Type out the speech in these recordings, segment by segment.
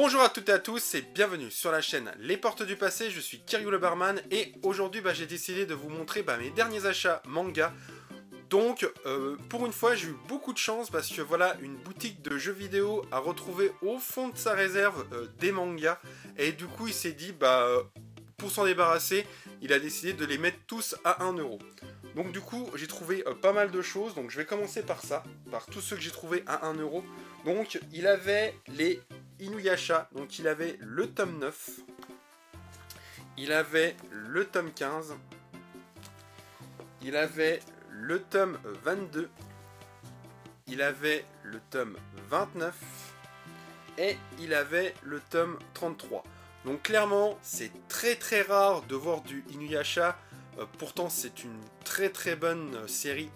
Bonjour à toutes et à tous et bienvenue sur la chaîne Les Portes du Passé, je suis Kiryu le barman et aujourd'hui j'ai décidé de vous montrer mes derniers achats manga. Donc pour une fois j'ai eu beaucoup de chance parce que voilà, une boutique de jeux vidéo a retrouvé au fond de sa réserve des mangas et du coup il s'est dit pour s'en débarrasser il a décidé de les mettre tous à 1 euro. Donc du coup j'ai trouvé pas mal de choses, donc je vais commencer par ça, par tous ceux que j'ai trouvé à 1 euro. Donc il avait les Inuyasha, donc il avait le tome 9, il avait le tome 15, il avait le tome 22, il avait le tome 29 et il avait le tome 33. Donc clairement c'est très rare de voir du Inuyasha, pourtant c'est une très bonne série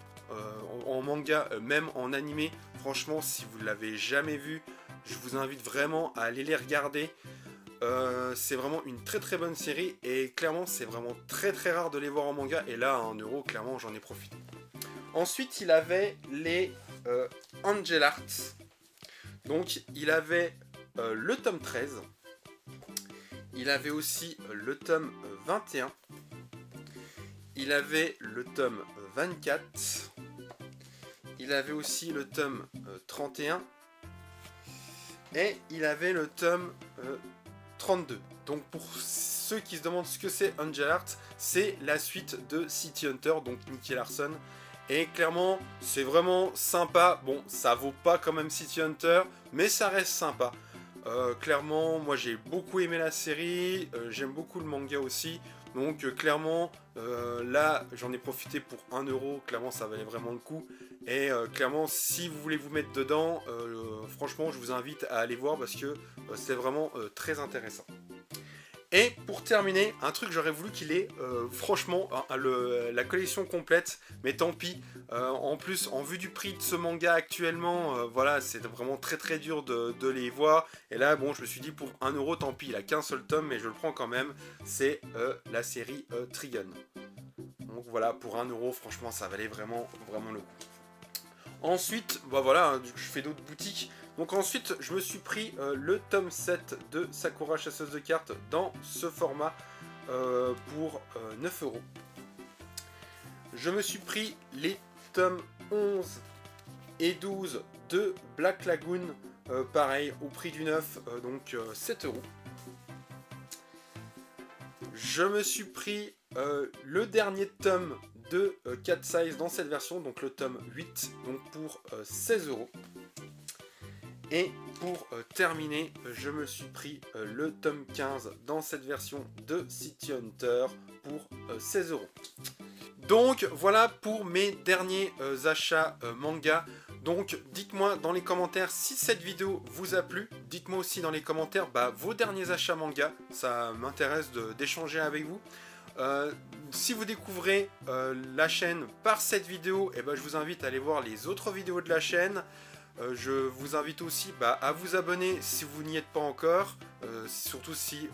en manga, même en animé. Franchement si vous ne l'avez jamais vu, je vous invite vraiment à aller les regarder. C'est vraiment une très bonne série et clairement c'est vraiment très rare de les voir en manga et là à 1 euro clairement j'en ai profité. Ensuite il avait les Angel Art, donc il avait le tome 13, il avait aussi le tome 21, il avait le tome 24, il avait aussi le tome 31 et il avait le tome 32. Donc pour ceux qui se demandent ce que c'est Angel Art, c'est la suite de City Hunter, donc Nicky Larson. Et clairement, c'est vraiment sympa. Bon, ça vaut pas quand même City Hunter, mais ça reste sympa. Clairement, moi j'ai beaucoup aimé la série, j'aime beaucoup le manga aussi. Donc clairement, là j'en ai profité pour 1 euro, clairement ça valait vraiment le coup. Et clairement, si vous voulez vous mettre dedans, franchement je vous invite à aller voir parce que c'est vraiment très intéressant. Et pour terminer, un truc j'aurais voulu qu'il ait franchement la collection complète, mais tant pis. En plus, en vue du prix de ce manga actuellement, voilà, c'est vraiment très dur de les voir. Et là, bon, je me suis dit pour 1 euro, tant pis, il a qu'un seul tome, mais je le prends quand même. C'est la série Trigun. Donc voilà, pour 1 euro, franchement, ça valait vraiment le coup. Ensuite, voilà, je fais d'autres boutiques. Donc ensuite, je me suis pris le tome 7 de Sakura Chasseuse de cartes dans ce format pour 9 euros. Je me suis pris les tomes 11 et 12 de Black Lagoon, pareil, au prix du 9, donc 7 euros. Je me suis pris le dernier tome de Cat Size dans cette version, donc le tome 8, donc pour 16 euros. Et pour terminer, je me suis pris le tome 15 dans cette version de City Hunter pour 16 euros. Donc voilà pour mes derniers achats manga. Donc dites-moi dans les commentaires si cette vidéo vous a plu. Dites-moi aussi dans les commentaires vos derniers achats manga. Ça m'intéresse d'échanger avec vous. Si vous découvrez la chaîne par cette vidéo, je vous invite à aller voir les autres vidéos de la chaîne. Je vous invite aussi à vous abonner si vous n'y êtes pas encore, surtout si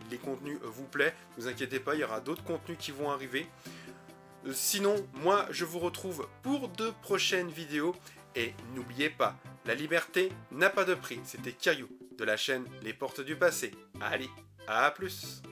les contenus vous plaisent. Ne vous inquiétez pas, il y aura d'autres contenus qui vont arriver. Sinon, moi je vous retrouve pour de prochaines vidéos. Et n'oubliez pas, la liberté n'a pas de prix. C'était Kiryu de la chaîne Les Portes du Passé. Allez, à plus!